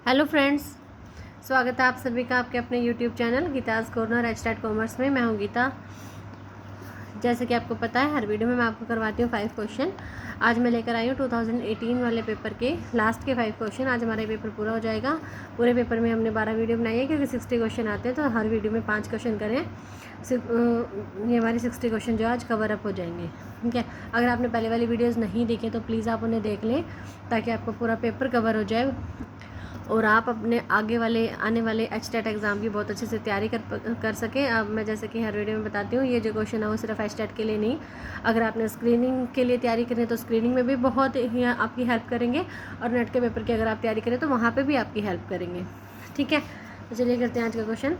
Hello friends, स्वागत है आप सभी का आपके अपने YouTube channel Geeta's corner H commerce में। मैं हूं गीता। जैसे कि आपको पता है, हर वीडियो में मैं आपको करवाती हूँ 5 क्वेश्चन। आज मैं लेकर आई हूँ 2018 वाले पेपर के लास्ट के 5 क्वेश्चन। आज हमारा पेपर पूरा हो जाएगा। पूरे पेपर में हमने 12 वीडियो बनाई है क्योंकि 60 क्वेश्चन आते हैं, तो हर वीडियो में 5 क्वेश्चन करें। ये हमारी 60 क्वेश्चन जो आज कवर अप हो जाएंगे। ठीक है, अगर आपने पहले वाली वीडियोज़ नहीं देखे तो प्लीज़ आप उन्हें देख लें ताकि आपको पूरा पेपर कवर हो जाए और आप अपने आने वाले एचटेट एग्ज़ाम की बहुत अच्छे से तैयारी कर सकें। अब मैं जैसे कि हर वीडियो में बताती हूँ, ये जो क्वेश्चन है वो सिर्फ एचटेट के लिए नहीं, अगर आपने स्क्रीनिंग के लिए तैयारी करें तो स्क्रीनिंग में भी बहुत ही आपकी हेल्प करेंगे, और नेट के पेपर की अगर आप तैयारी करें तो वहाँ पर भी आपकी हेल्प करेंगे। ठीक है, तो चलिए करते हैं आज का क्वेश्चन।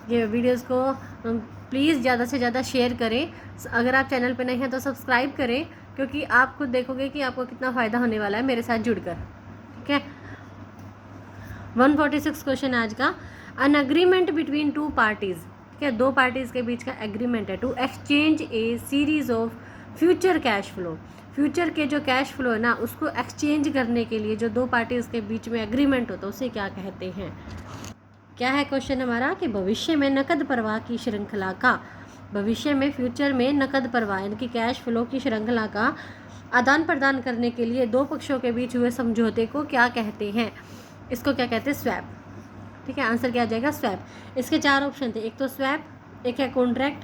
ये वीडियोज़ को प्लीज़ ज़्यादा से ज़्यादा शेयर करें। अगर आप चैनल पर नहीं हैं तो सब्सक्राइब करें, क्योंकि आप खुद देखोगे कि आपको कितना फ़ायदा होने वाला है मेरे साथ जुड़कर। ठीक है, 146 क्वेश्चन आज का। An agreement between two parties, ठीक है, दो पार्टीज के बीच का एग्रीमेंट है, to exchange a series of future cash flow. Future के जो कैश फ्लो है ना, उसको एक्सचेंज करने के लिए जो दो पार्टीज के बीच में एग्रीमेंट होता है उसे क्या कहते हैं। क्या है क्वेश्चन हमारा कि भविष्य में नकद प्रवाह की श्रृंखला का, भविष्य में फ्यूचर में नकद प्रवाह यानी कि कैश फ्लो की श्रृंखला का आदान प्रदान करने के लिए दो पक्षों के बीच हुए समझौते को क्या कहते हैं। इसको क्या कहते हैं, स्वैप। ठीक है, आंसर क्या आ जाएगा, स्वैप। इसके 4 ऑप्शन थे, एक तो स्वैप, एक है कॉन्ट्रैक्ट।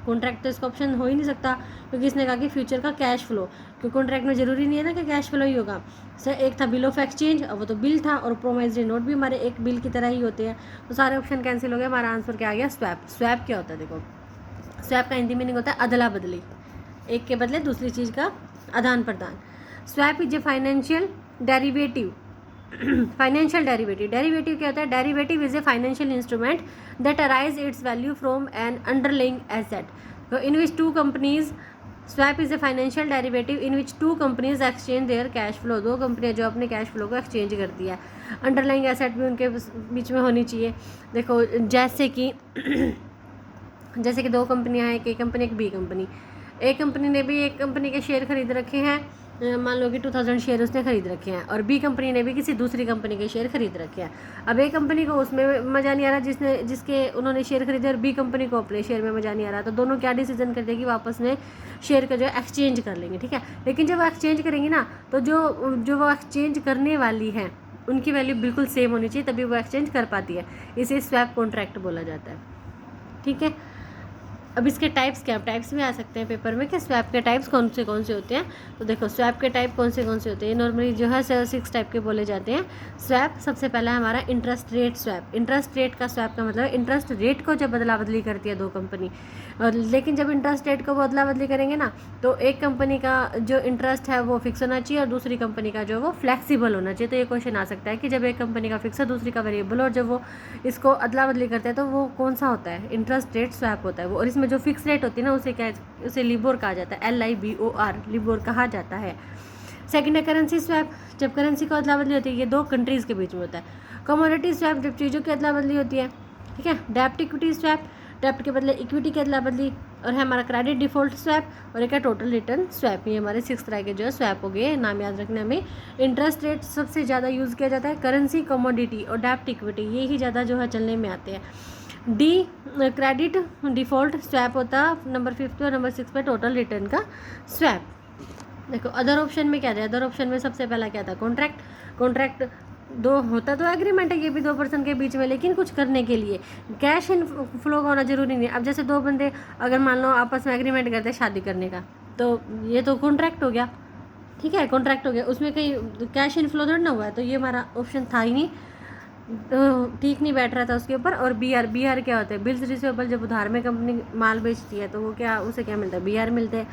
कॉन्ट्रैक्ट तो इसका ऑप्शन हो ही नहीं सकता क्योंकि इसने कहा कि फ्यूचर का कैश फ्लो, क्योंकि कॉन्ट्रैक्ट में जरूरी नहीं है ना कि कैश फ्लो ही होगा। सर एक था बिल ऑफ एक्सचेंज, अब वो तो बिल था, और प्रोमाइजरी नोट भी हमारे एक बिल की तरह ही होते हैं, तो सारे ऑप्शन कैंसिल हो गए। हमारा आंसर क्या आ गया, स्वैप। स्वैप क्या होता है, देखो स्वैप का हिंदी मीनिंग होता है अदला बदली, एक के बदले दूसरी चीज़ का आदान प्रदान। Swap is a financial derivative. Financial derivative, derivative क्या होता है, derivative is a financial instrument that arise its value from an underlying asset in which two companies. Swap is a financial derivative in which two companies exchange their cash flow, दो कंपनियां जो अपने cash flow को exchange करती है। Underlying asset भी उनके बीच में होनी चाहिए। देखो जैसे कि दो कंपनियां हैं, एक ए कंपनी एक बी कंपनी। ए कंपनी ने भी एक कंपनी के शेयर खरीद रखे हैं, मान लो कि 2000 शेयर उसने खरीद रखे हैं, और बी कंपनी ने भी किसी दूसरी कंपनी के शेयर खरीद रखे हैं। अब ए कंपनी को उसमें मज़ा नहीं आ रहा जिसके उन्होंने शेयर खरीदे, और बी कंपनी को अपने शेयर में मज़ा नहीं आ रहा, तो दोनों क्या डिसीजन कर देगी, वापस में शेयर का जो है एक्सचेंज कर लेंगे। ठीक है, लेकिन जब वो एक्सचेंज करेंगे ना, तो जो वो एक्सचेंज करने वाली है उनकी वैल्यू बिल्कुल सेम होनी चाहिए, तभी वो एक्सचेंज कर पाती है। इसे स्वैप कॉन्ट्रैक्ट बोला जाता है। ठीक है, अब इसके टाइप्स क्या, टाइप्स भी आ सकते हैं पेपर में कि स्वैप के टाइप्स कौन से होते हैं। तो देखो स्वैप के टाइप कौन से होते हैं, नॉर्मली जो है 6 टाइप के बोले जाते हैं। स्वैप सबसे पहला है हमारा interest rate swap. Interest rate का स्वैप का मतलब इंटरेस्ट रेट को जब बदला बदली करती है दो कंपनी, और लेकिन जब इंटरेस्ट रेट को बदला बदली करेंगे ना, तो एक कंपनी का जो इंटरेस्ट है वो फिक्स होना चाहिए और दूसरी कंपनी का जो वो फ्लेक्सिबल होना चाहिए। तो ये क्वेश्चन आ सकता है कि जब एक कंपनी का फिक्स है दूसरी का वेरिएबल, और जब वो इसको अदला बदली करते हैं तो वो कौन सा होता है, इंटरेस्ट रेट स्वैप होता है वो। और इसमें जो फिक्स रेट होती है ना, उसे लिबोर कहा जाता है, LIBOR, लिबोर कहा जाता है। सेकंड है करेंसी स्वैप, जब करेंसी को अदला बदली होती है, ये दो कंट्रीज़ के बीच में होता है। कमोडिटी स्वैप, जब चीज़ों की अदला बदली होती है। ठीक है, डेप्ट इक्विटी स्वैप, डेप्ट के बदले इक्विटी की अदला बदली। और है हमारा क्रेडिट डिफॉल्ट स्वैप, और एक है टोटल रिटर्न स्वैप। ये हमारे 6 तरह के जो है स्वैप हो गए, नाम याद रखने हमें। इंटरेस्ट रेट सबसे ज़्यादा यूज़ किया जाता है, करेंसी, कमोडिटी और डेप्ट इक्विटी, ये ही ज़्यादा जो है चलने में आते हैं। डी क्रेडिट डिफॉल्ट स्वैप होता है नंबर 5 और नंबर 6 पे टोटल रिटर्न का स्वैप। देखो अदर ऑप्शन में क्या है, अदर ऑप्शन में सबसे पहला क्या था, कॉन्ट्रैक्ट। कॉन्ट्रैक्ट दो होता तो एग्रीमेंट है, ये भी 2 पर्सन के बीच में, लेकिन कुछ करने के लिए कैश इन फ्लो का होना जरूरी नहीं है। अब जैसे दो बंदे अगर मान लो आपस में एग्रीमेंट करते हैं शादी करने का, तो ये तो कॉन्ट्रैक्ट हो गया। ठीक है, कॉन्ट्रैक्ट हो गया, उसमें कहीं कैश इन फ्लो थोड़ा ना हुआ है, तो ये हमारा ऑप्शन था ही नहीं, ठीक नहीं बैठ रहा था उसके ऊपर। और BR क्या होता है, बिल्स रिसीवेबल, जब उधार में कंपनी माल बेचती है तो वो क्या, उसे क्या मिलता है, BR मिलते हैं।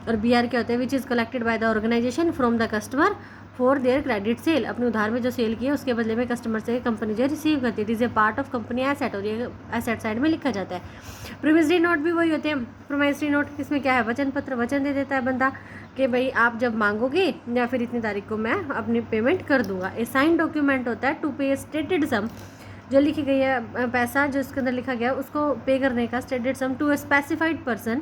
और BR क्या होता है, which is collected by the organisation from the customer for their credit sale, अपने उधार में जो सेल किया उसके बदले में कस्टमर से कंपनी जो रिसीव करती है। It is a part of company asset, और ये एसेट साइड में लिखा जाता है। प्रोमिसरी नोट भी वही होते हैं। प्रोमिसरी नोट इसमें क्या है, वचन पत्र, वचन दे देता है बंदा कि भाई आप जब मांगोगे या फिर इतनी तारीख को मैं अपनी पेमेंट कर दूंगा। ए साइन डॉक्यूमेंट होता है टू पे स्टेटेड सम, जो लिखी गई है पैसा जो इसके अंदर लिखा गया उसको पे करने का, stated sum to a specified person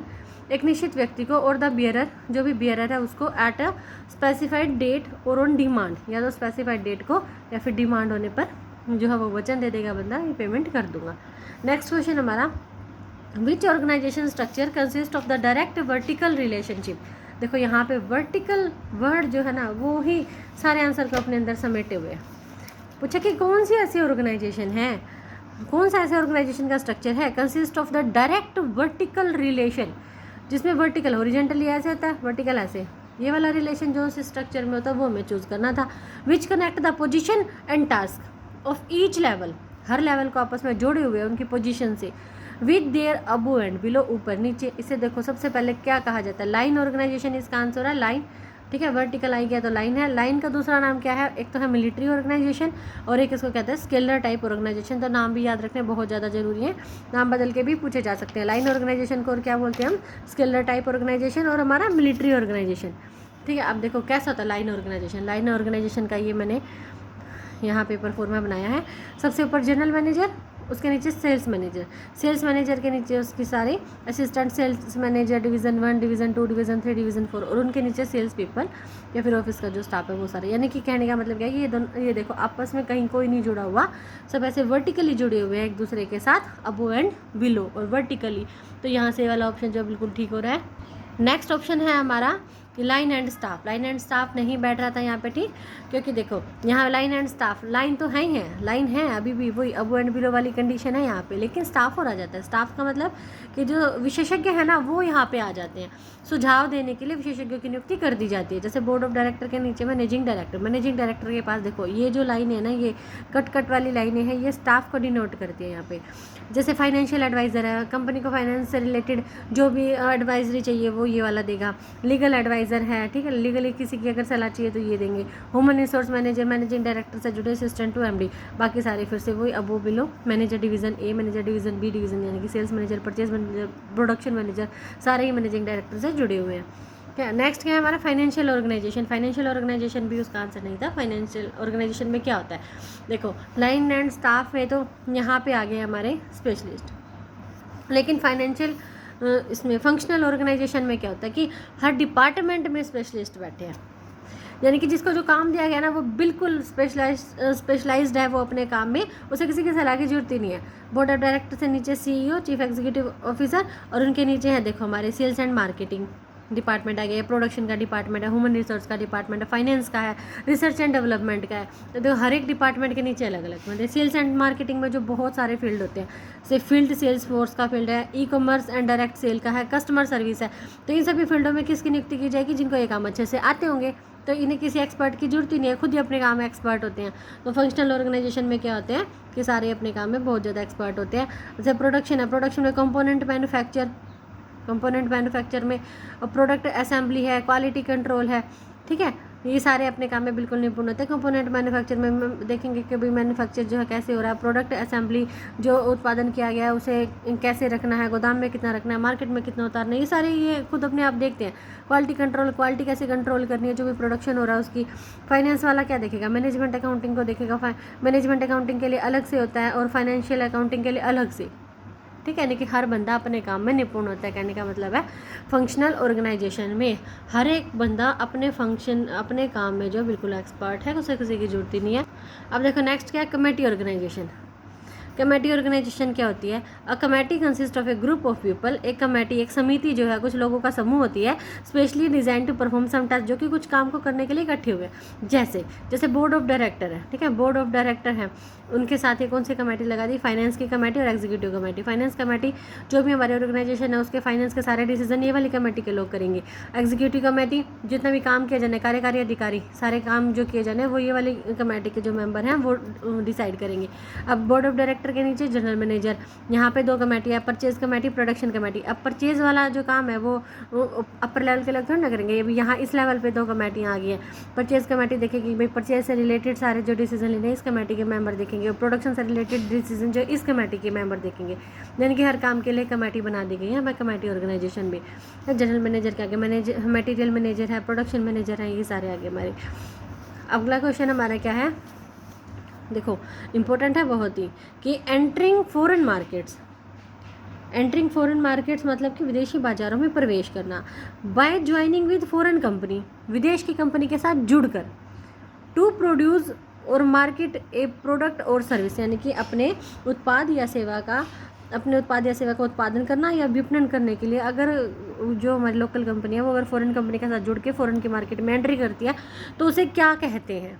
एक निश्चित व्यक्ति को और द बियरर, जो भी बियरर है उसको एट अ स्पेसिफाइड डेट और ऑन डिमांड, या तो स्पेसिफाइड डेट को या फिर डिमांड होने पर जो है वो वचन दे देगा बंदा, ये पेमेंट कर दूंगा। नेक्स्ट क्वेश्चन हमारा, which organisation structure consist of the direct vertical relationship. देखो यहाँ पे वर्टिकल वर्ड जो है ना वो ही सारे आंसर को अपने अंदर समेटे हुए हैं। पूछा कि कौन सी ऐसी ऑर्गेनाइजेशन है, कौन सा ऐसे ऑर्गेनाइजेशन का स्ट्रक्चर है consist of the direct vertical relation, जिसमें वर्टिकल हॉरिजॉन्टली ऐसे होता है, वर्टिकल ऐसे, ये वाला रिलेशन जो उस स्ट्रक्चर में होता है वो हमें चूज करना था। Which connect the position and task of each level, her level को आपस में जोड़े हुए उनकी पोजीशन से, with their above and below, ऊपर नीचे। इसे देखो सबसे पहले क्या कहा जाता है, लाइन ऑर्गेनाइजेशन इसका आंसर है, लाइन, ठीक है, वर्टिकल आई गया तो लाइन है। लाइन का दूसरा नाम क्या है, एक तो है मिलिट्री ऑर्गेनाइजेशन और एक इसको कहते हैं स्केलर टाइप ऑर्गेनाइजेशन। तो नाम भी याद रखने बहुत ज़्यादा जरूरी है, नाम बदल के भी पूछे जा सकते हैं। लाइन ऑर्गेनाइजेशन को और क्या बोलते हैं हम, स्केलर टाइप ऑर्गेनाइजेशन, और हमारा मिलिट्री ऑर्गेनाइजेशन, ठीक है। अब देखो कैसा होता है लाइन ऑर्गेनाइजेशन, लाइन ऑर्गेनाइजेशन का ये मैंने यहाँ पेपर 4 में बनाया है। सबसे ऊपर जनरल मैनेजर, उसके नीचे सेल्स मैनेजर, सेल्स मैनेजर के नीचे उसकी सारे assistant sales manager, division 1, division 2, division 3, division 4, और उनके नीचे सेल्स पीपल या फिर ऑफिस का जो स्टाफ है वो सारे। यानी कि कहने का मतलब क्या है कि ये दोनों, ये देखो आपस में कहीं कोई नहीं जुड़ा हुआ, सब ऐसे वर्टिकली जुड़े हुए हैं एक दूसरे के साथ, अबो एंड बिलो और वर्टिकली। तो यहाँ से वाला ऑप्शन जो बिल्कुल ठीक हो रहा है। नेक्स्ट ऑप्शन है हमारा कि line and staff, line and staff नहीं बैठ रहा था यहाँ पे, ठीक, क्योंकि देखो यहाँ लाइन एंड स्टाफ, लाइन तो है ही है, लाइन है अभी भी वही अबो एंड बिलो वाली कंडीशन है यहाँ पे, लेकिन स्टाफ हो रहा जाता है। स्टाफ का मतलब कि जो विशेषज्ञ है ना वो यहाँ पे आ जाते हैं, सुझाव देने के लिए विशेषज्ञों की नियुक्ति कर दी जाती है। जैसे बोर्ड ऑफ डायरेक्टर के नीचे मैनेजिंग डायरेक्टर, मैनेजिंग डायरेक्टर के पास देखो ये जो लाइन है ना, ये कट कट वाली लाइनें हैं, ये स्टाफ को डिनोट करती है यहाँ पे। जैसे फाइनेंशियल एडवाइज़र है, कंपनी को फाइनेंस से रिलेटेड जो भी एडवाइजरी चाहिए वो ये वाला देगा। लीगल एडवाइज़र है, ठीक है, लीगली किसी की अगर सलाह चाहिए तो ये देंगे। Human resource manager, managing director से जुड़े असिस्टेंट टू एमडी, बाकी सारे फिर से वही above below. Manager division A, manager division B, division यानी कि sales manager, purchase manager, production manager, सारे ही मैनेजिंग डायरेक्टर से जुड़े हुए हैं। क्या नेक्स्ट क्या है हमारा, फाइनेंशियल ऑर्गेनाइजेशन। फाइनेंशियल ऑर्गेनाइजेशन भी उसका आंसर नहीं था। फाइनेंशियल ऑर्गेनाइजेशन में क्या होता है, देखो लाइन एंड स्टाफ में तो यहाँ पे आ गए हमारे स्पेशलिस्ट, लेकिन फाइनेंशियल इसमें फंक्शनल ऑर्गेनाइजेशन में क्या होता है कि हर डिपार्टमेंट में स्पेशलिस्ट बैठे हैं, यानी कि जिसको जो काम दिया गया ना वो बिल्कुल स्पेशलाइज्ड है वो अपने काम में, उसे किसी की सलाह की जरूरत ही नहीं है। बोर्ड ऑफ डायरेक्टर से नीचे सीईओ, चीफ एग्जीक्यूटिव ऑफिसर, और उनके नीचे है देखो हमारे सेल्स एंड मार्केटिंग डिपार्टमेंट आ गया, प्रोडक्शन का डिपार्टमेंट है, ह्यूमन रिसोर्स का डिपार्टमेंट है, फाइनेंस का है, रिसर्च एंड डेवलपमेंट का है। तो देखो हर एक डिपार्टमेंट के नीचे अलग अलग मतलब सेल्स एंड मार्केटिंग में जो बहुत सारे फील्ड होते हैं, जैसे फील्ड सेल्स फोर्स का फील्ड है, e commerce and direct sale का है, कस्टमर सर्विस है। तो इन सभी फील्डों में किसकी नियुक्ति की जाएगी, जिनको ये काम अच्छे से आते होंगे, तो इन्हें किसी एक्सपर्ट की जरूरत ही नहीं है, खुद ही अपने काम में एक्सपर्ट होते हैं। तो फंक्शनल ऑर्गेनाइजेशन में क्या होते हैं कि सारे अपने काम में बहुत ज़्यादा एक्सपर्ट होते हैं। जैसे प्रोडक्शन है, प्रोडक्शन में कंपोनेंट मैन्युफैक्चर में प्रोडक्ट असेंबली है, क्वालिटी कंट्रोल है, ठीक है, ये सारे अपने काम में बिल्कुल निपुण होते हैं। कंपोनेंट मैन्युफैक्चर में देखेंगे कि भाई मैन्युफैक्चर जो है कैसे हो रहा है, प्रोडक्ट असेंबली जो उत्पादन किया गया है उसे कैसे रखना है, गोदाम में कितना रखना है, मार्केट में कितना उतारना है, ये सारे ये खुद अपने आप देखते हैं। क्वालिटी कंट्रोल, क्वालिटी कैसे कंट्रोल करनी है जो भी प्रोडक्शन हो रहा है उसकी। फाइनेंस वाला क्या देखेगा, मैनेजमेंट अकाउंटिंग को देखेगा। मैनेजमेंट अकाउंटिंग के लिए अलग से होता है और फाइनेंशियल अकाउंटिंग के लिए अलग से, ठीक है, यानी कि हर बंदा अपने काम में निपुण होता है। कहने का मतलब है फंक्शनल ऑर्गेनाइजेशन में हर एक बंदा अपने काम में जो बिल्कुल एक्सपर्ट है, उसे किसी की जरूरत ही नहीं है। अब देखो नेक्स्ट क्या है, कमेटी ऑर्गेनाइजेशन। कमेटी ऑर्गेनाइजेशन क्या होती है, a committee consist of A group of people. एक कमेटी, एक समिति जो है कुछ लोगों का समूह होती है, specially design to perform some task, जो कि कुछ काम को करने के लिए इकट्ठे हुए। जैसे बोर्ड ऑफ डायरेक्टर है, ठीक है, बोर्ड ऑफ डायरेक्टर है, उनके साथ ही कौन सी कमेटी लगा दी, फाइनेंस की कमेटी और एग्जीक्यूटिव कमेटी। फाइनेंस कमेटी जो भी हमारे ऑर्गेनाइजेशन है उसके फाइनेंस के सारे डिसीजन ये वाली कमेटी के लोग करेंगे। एग्जीक्यूटिव कमेटी जितना भी काम किया जाना है, कार्यकारी अधिकारी सारे काम जो किए जाने वो ये वाली कमेटी के जो मेंबर हैं वो डिसाइड करेंगे। अब बोर्ड ऑफ डायरेक्टर के नीचे जनरल मैनेजर, यहाँ पे 2 कमेटी है, परचेज कमेटी, प्रोडक्शन कमेटी। अब परचेज वाला जो काम है वो अपर लेवल के लोग थोड़ा ना करेंगे, ये यहाँ इस लेवल पे 2 कमेटियाँ आ गई हैं। परचेज कमेटी देखेगी भाई परचेज से रिलेटेड सारे जो डिसीजन लेने हैं इस कमेटी के मेंबर देखेंगे, और प्रोडक्शन से रिलेटेड डिसीजन जो इस कमेटी के मेंबर देखेंगे। यानी कि हर काम के लिए कमेटी बना दी गई है। हमारे कमेटी ऑर्गेनाइजेशन भी जनरल मैनेजर के आगे मटेरियल मैनेजर है, प्रोडक्शन मैनेजर है, ये सारे आगे हमारे। अगला क्वेश्चन हमारा क्या है, देखो इंपॉर्टेंट है बहुत ही, कि entering foreign markets. Entering foreign markets मतलब कि विदेशी बाजारों में प्रवेश करना। By joining with foreign company, विदेश की कंपनी के साथ जुड़कर। टू प्रोड्यूस और मार्केट ए प्रोडक्ट और सर्विस, यानी कि अपने उत्पाद या सेवा का उत्पादन करना या विपणन करने के लिए अगर जो हमारी लोकल कंपनी है वो अगर फॉरेन कंपनी के साथ जुड़ के फॉरेन की मार्केट में एंट्री करती है तो उसे क्या कहते हैं?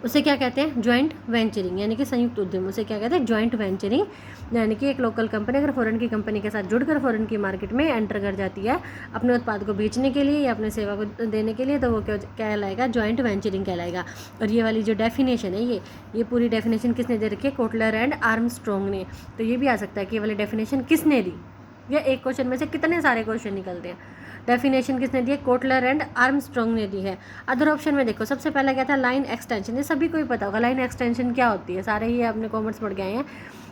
उसे क्या कहते हैं? जॉइंट वेंचरिंग, यानी कि संयुक्त उद्यम। उसे क्या कहते हैं? Joint venturing. यानी कि एक लोकल कंपनी अगर फॉरेन की कंपनी के साथ जुड़कर फॉरेन की मार्केट में एंटर कर जाती है अपने उत्पाद को बेचने के लिए या अपने सेवा को देने के लिए, तो वो क्या कहलाएगा? जॉइंट वेंचरिंग कहलाएगा। और ये वाली जो डेफिनेशन है, ये पूरी डेफिनेशन किसने दे रखी है? कोटलर एंड आर्मस्ट्रॉन्ग ने। तो ये भी आ सकता है कि ये वाली डेफिनेशन किसने दी? या एक क्वेश्चन में से कितने सारे क्वेश्चन निकलते हैं? डेफिनेशन किसने दी है? कोटलर एंड आर्मस्ट्रॉन्ग ने दी है। अदर ऑप्शन में देखो, सबसे पहला क्या था? Line extension. ये सभी को ही पता होगा लाइन एक्सटेंशन क्या होती है, सारे ही अपने कॉमर्स पढ़ गए हैं।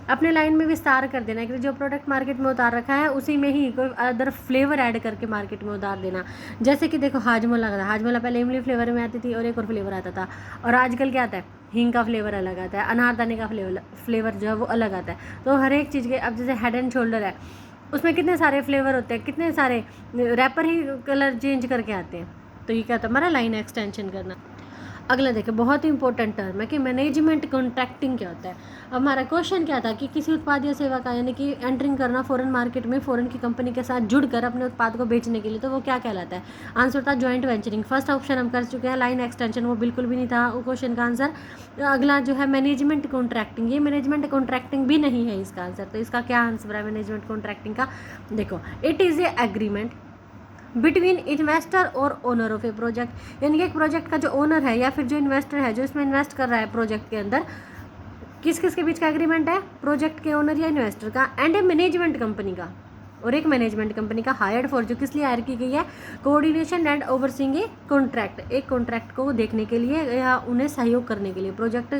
अपने लाइन में विस्तार कर देना, कि जो प्रोडक्ट मार्केट में उतार रखा है उसी में ही कोई अदर फ्लेवर ऐड करके मार्केट में उतार देना। जैसे कि देखो हाजमोला था, हाजमोला पहले इमली फ्लेवर में आती थी और एक और फ्लेवर आता था, और आजकल क्या आता है? हींग का फ्लेवर अलग आता है, अनारदाने का फ्लेवर जो है वो अलग आता है। तो हर एक चीज़ के, अब जैसे हेड एंड शोल्डर है, उसमें कितने सारे फ्लेवर होते हैं, कितने सारे रैपर ही कलर चेंज करके आते हैं। तो ये क्या था हमारा? लाइन एक्सटेंशन करना। अगला देखिए, बहुत ही इंपॉर्टेंट टर्म है कि मैनेजमेंट कॉन्ट्रैक्टिंग क्या होता है। अब हमारा क्वेश्चन क्या था कि किसी उत्पाद या सेवा का, यानी कि एंटरिंग करना फॉरेन मार्केट में फॉरेन की कंपनी के साथ जुड़कर अपने उत्पाद को बेचने के लिए, तो वो क्या कहलाता है? आंसर था जॉइंट वेंचरिंग। फर्स्ट ऑप्शन हम कर चुके हैं, लाइन एक्सटेंशन, वो बिल्कुल भी नहीं था वो क्वेश्चन का आंसर। अगला जो है मैनेजमेंट कॉन्ट्रैक्टिंग, ये मैनेजमेंट कॉन्ट्रैक्टिंग भी नहीं है इसका आंसर। तो इसका क्या आंसर है मैनेजमेंट कॉन्ट्रैक्टिंग का? देखो, it is a agreement between investor और ओनर ऑफ ए प्रोजेक्ट, यानी कि एक प्रोजेक्ट का जो ओनर है या फिर जो इन्वेस्टर है जो इसमें इन्वेस्ट कर रहा है प्रोजेक्ट के अंदर, किस किस के बीच का एग्रीमेंट है? प्रोजेक्ट के ओनर या इन्वेस्टर का एंड ए मैनेजमेंट कंपनी का, और एक मैनेजमेंट कंपनी का हायर्ड फॉर, जो किस लिए हायर की गई है? Coordination and overseeing a contract, एक कॉन्ट्रैक्ट को देखने के लिए या उन्हें सहयोग करने के लिए, प्रोजेक्ट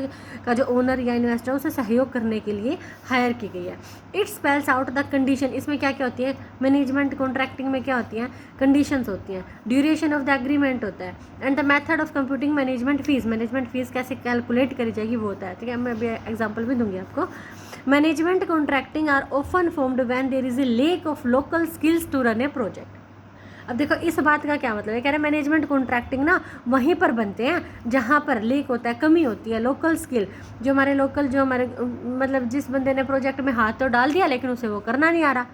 का जो ओनर या इन्वेस्टर है उसे सहयोग करने के लिए हायर की गई है। It spells out the condition, इसमें क्या क्या होती है? मैनेजमेंट कॉन्ट्रैक्टिंग में क्या होती हैं? कंडीशंस होती हैं। ड्यूरेशन ऑफ द एग्रीमेंट होता है, and the method of computing management fees, management fees कैसे कैलकुलेट करी जाएगी वो होता है। ठीक है, मैं अभी एग्जाम्पल भी दूंगी आपको। Management contracting are often formed when there is a lack of local skills to run a project. अब देखो इस बात का क्या मतलब है? कह रहे मैनेजमेंट कॉन्ट्रैक्टिंग ना वहीं पर बनते हैं जहाँ पर लेक होता है, कमी होती है, लोकल स्किल, जो हमारे लोकल, जो हमारे मतलब जिस बंदे ने प्रोजेक्ट में हाथ तो डाल दिया लेकिन उसे वो करना नहीं आ रहा,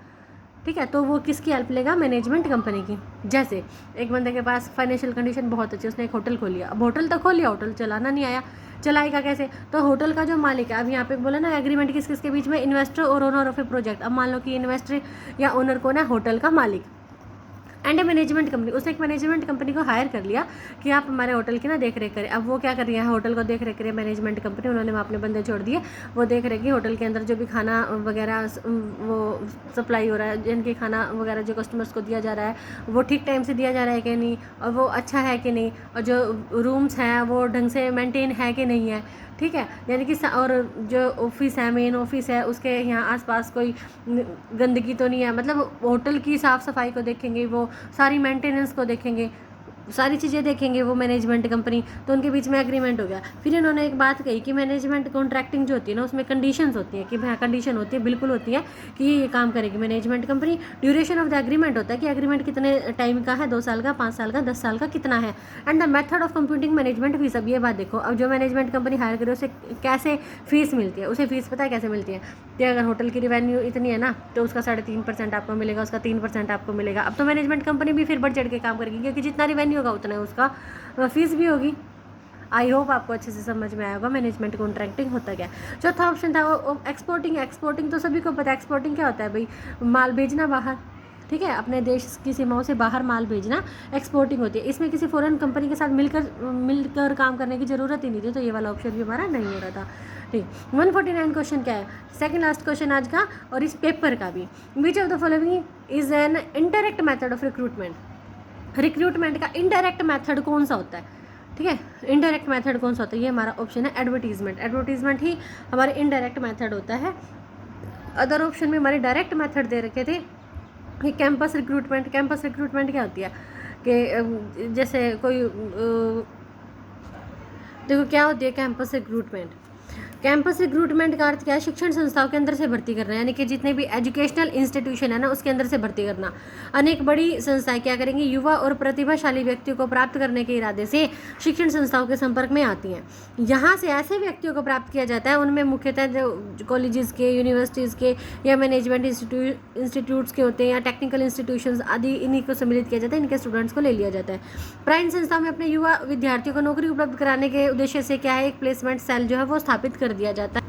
ठीक है, तो वो किसकी हेल्प लेगा? मैनेजमेंट कंपनी की। जैसे एक बंदे के पास फाइनेंशियल कंडीशन बहुत अच्छी, उसने एक होटल खोल लिया, अब होटल तो खोल लिया, होटल चलाना नहीं आया, चलाएगा कैसे? तो होटल का जो मालिक है, अब यहाँ पे बोला ना एग्रीमेंट किस किस के बीच में? इन्वेस्टर और ओनर ऑफ ए प्रोजेक्ट। अब मान लो कि इन्वेस्टर या ओनर कौन है? होटल का मालिक एंड ए मैनेजमेंट कंपनी, उसने एक मैनेजमेंट कंपनी को हायर कर लिया कि आप हमारे होटल की ना देख रेख करें। अब वो क्या कर रही है? होटल को देख रेख करें मैनेजमेंट कंपनी, उन्होंने वहाँ अपने बंदे छोड़ दिए, वो देख रहे कि होटल के अंदर जो भी खाना वगैरह वो सप्लाई हो रहा है, जिनके खाना वगैरह जो कस्टमर्स को दिया जा रहा है वो ठीक टाइम से दिया जा रहा है कि नहीं, और वो अच्छा है कि नहीं, और जो रूम्स हैं वो ढंग से मेंटेन है कि नहीं है, ठीक है, यानी कि और जो ऑफिस है, मेन ऑफिस है, उसके यहाँ आसपास कोई गंदगी तो नहीं है, मतलब होटल की साफ़ सफाई को देखेंगे, वो सारी मेंटेनेंस को देखेंगे, सारी चीज़ें देखेंगे वो मैनेजमेंट कंपनी। तो उनके बीच में एग्रीमेंट हो गया। फिर इन्होंने एक बात कही कि मैनेजमेंट कॉन्ट्रैक्टिंग जो होती है ना उसमें कंडीशंस होती हैं, कि भाई कंडीशन होती है, बिल्कुल होती है कि ये काम करेगी management company. Duration of the agreement होता है कि एग्रीमेंट कितने टाइम का है, 2 साल का, 5 साल का, 10 साल का, कितना है। And the method of computing management fees. अब ये बात देखो, अब जो मैनेजमेंट कंपनी हायर करे उसे कैसे फीस मिलती है? उसे फीस पता है कैसे मिलती है? कि अगर होटल की रेवेन्यू इतनी है ना तो उसका 3.5% आपको मिलेगा, उसका 3% आपको मिलेगा। अब तो मैनेजमेंट कंपनी भी फिर बढ़ चढ़ के काम करेगी, क्योंकि जितना रेवेन्यू होगा उतना उसका फीस भी होगी। आई होप आपको अच्छे से समझ में आया होगा मैनेजमेंट कॉन्ट्रैक्टिंग होता क्या। चौथा ऑप्शन था वो एक्सपोर्टिंग। एक्सपोर्टिंग तो सभी को पता है, एक्सपोर्टिंग क्या होता है भाई? माल भेजना बाहर, ठीक है, अपने देश की सीमाओं से बाहर माल भेजना एक्सपोर्टिंग होती है। इसमें किसी फॉरेन कंपनी के साथ मिलकर काम करने की ज़रूरत ही नहीं थी, तो ये वाला ऑप्शन भी हमारा नहीं हो रहा था। ठीक, 149 क्वेश्चन क्या है? सेकंड लास्ट क्वेश्चन आज का और इस पेपर का भी। Which of the following is an indirect method of recruitment? Recruitment का इनडायरेक्ट मेथड कौन सा होता है? ठीक है, इनडायरेक्ट मेथड कौन सा होता है? ये हमारा ऑप्शन है एडवर्टीजमेंट। एडवर्टीजमेंट ही हमारे इनडायरेक्ट मेथड होता है। अदर ऑप्शन में हमारे डायरेक्ट मेथड दे रखे थे कि कैंपस रिक्रूटमेंट। कैंपस रिक्रूटमेंट क्या होती है कि जैसे कोई देखो क्या होती है कैंपस रिक्रूटमेंट? कैंपस रिक्रूटमेंट का अर्थ क्या है? शिक्षण संस्थाओं के अंदर से भर्ती करना, यानी कि जितने भी एजुकेशनल इंस्टीट्यूशन है ना उसके अंदर से भर्ती करना। अनेक बड़ी संस्थाएं क्या करेंगी? युवा और प्रतिभाशाली व्यक्तियों को प्राप्त करने के इरादे से शिक्षण संस्थाओं के संपर्क में आती हैं। यहाँ से ऐसे व्यक्तियों को प्राप्त किया जाता है, उनमें मुख्यतः जो कॉलेजेस के, यूनिवर्सिटीज़ के या मैनेजमेंट इंस्टीट्यूट्स के होते हैं या टेक्निकल इंस्टीट्यूशंस आदि, इन्हीं को सम्मिलित किया जाता है, इनके स्टूडेंट्स को ले लिया जाता है। प्राइम संस्था में अपने युवा विद्यार्थियों को नौकरी उपलब्ध कराने के उद्देश्य से क्या है? एक प्लेसमेंट सेल जो है वो स्थापित कर दिया जाता है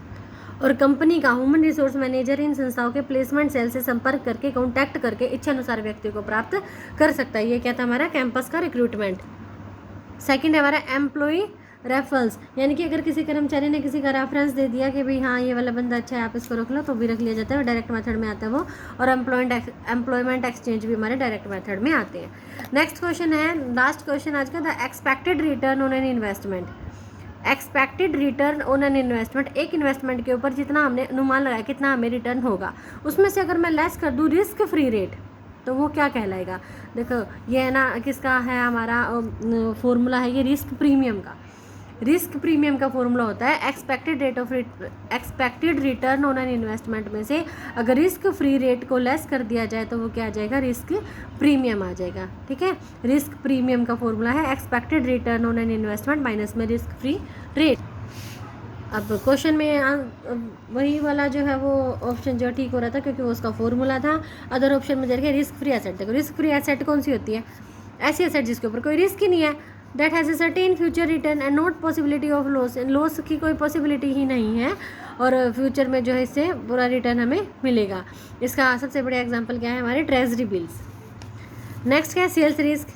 और कंपनी का ह्यूमन रिसोर्स मैनेजर इन संस्थाओं के प्लेसमेंट सेल से संपर्क करके, कॉन्टैक्ट करके इच्छानुसार व्यक्तियों को प्राप्त कर सकता है। ये क्या था हमारा कैंपस का रिक्रूटमेंट। सेकंड है हमारा एम्प्लॉय रेफरल्स, यानी कि अगर किसी कर्मचारी ने किसी का रेफरेंस दे दिया कि भाई हाँ ये वाला बंदा अच्छा है आप इसको रख लो, तो भी रख लिया जाता है, डायरेक्ट मेथड में आता है वो। और एम्प्लॉयमेंट एक्सचेंज भी हमारे डायरेक्ट मेथड में आते हैं। नेक्स्ट क्वेश्चन है, लास्ट क्वेश्चन आज का, the expected return on an investment. Expected return on an investment, एक इन्वेस्टमेंट के ऊपर जितना हमने अनुमान लगाया कितना हमें रिटर्न होगा, उसमें से अगर मैं लेस कर दूँ रिस्क फ्री रेट तो वो क्या कहलाएगा? देखो ये है ना, किसका है हमारा फॉर्मूला है ये रिस्क प्रीमियम का। रिस्क प्रीमियम का फॉर्मूला होता है expected return on an investment में से अगर रिस्क फ्री रेट को लेस कर दिया जाए तो वो क्या आ जाएगा? रिस्क प्रीमियम आ जाएगा। ठीक है, रिस्क प्रीमियम का फॉर्मूला है expected return on an investment minus में रिस्क फ्री रेट। अब क्वेश्चन में वही वाला जो है वो ऑप्शन जो ठीक हो रहा था क्योंकि वो उसका फॉर्मूला था। अदर ऑप्शन में देखिए रिस्क फ्री एसेट। देखो रिस्क फ्री एसेट कौन सी होती है? ऐसी एसेट जिसके ऊपर कोई रिस्क ही नहीं है, that has a certain future return and not possibility of loss, loss की कोई पॉसिबिलिटी ही नहीं है और फ्यूचर में जो है इससे पूरा रिटर्न हमें मिलेगा। इसका सबसे बड़ा एग्जांपल क्या है? हमारे ट्रेजरी बिल्स। नेक्स्ट क्या है? Sales risk.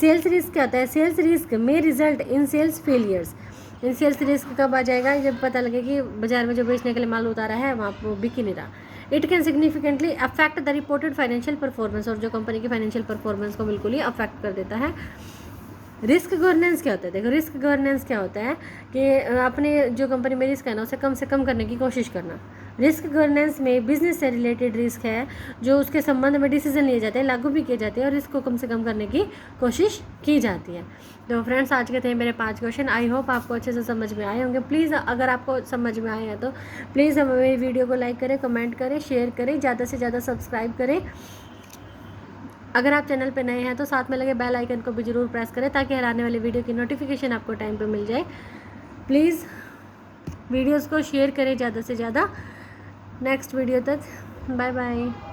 सेल्स रिस्क क्या होता है? सेल्स रिस्क में रिजल्ट इन सेल्स फेलियर्स। इन सेल्स रिस्क कब आ जाएगा? जब पता लगे कि बाजार में जो बेचने के लिए माल उतारा है वहाँ पर बिक ही नहीं रहा। It can significantly affect the reported financial performance, और जो कंपनी की फाइनेंशियल परफॉर्मेंस को बिल्कुल ही अफेक्ट कर देता है। रिस्क गवर्नेंस क्या होता है? देखो रिस्क गवर्नेंस क्या होता है कि अपने जो कंपनी में रिस्क है ना उसे कम से कम करने की कोशिश करना। रिस्क गवर्नेंस में बिजनेस से रिलेटेड रिस्क है जो उसके संबंध में डिसीजन लिए जाते हैं, लागू भी किए जाते हैं और रिस्क को कम से कम करने की कोशिश की जाती है। तो फ्रेंड्स आज के थे मेरे 5 क्वेश्चन। आई होप आपको अच्छे से समझ में आए होंगे। प्लीज़ अगर आपको समझ में आए हैं तो प्लीज़ हमें वीडियो को लाइक करें, कमेंट करें, शेयर करें, ज़्यादा से ज़्यादा सब्सक्राइब करें। अगर आप चैनल पे नए हैं तो साथ में लगे बेल आइकन को भी ज़रूर प्रेस करें ताकि हर आने वाली वीडियो की नोटिफिकेशन आपको टाइम पे मिल जाए। प्लीज़ वीडियोस को शेयर करें ज़्यादा से ज़्यादा। नेक्स्ट वीडियो तक बाय बाय।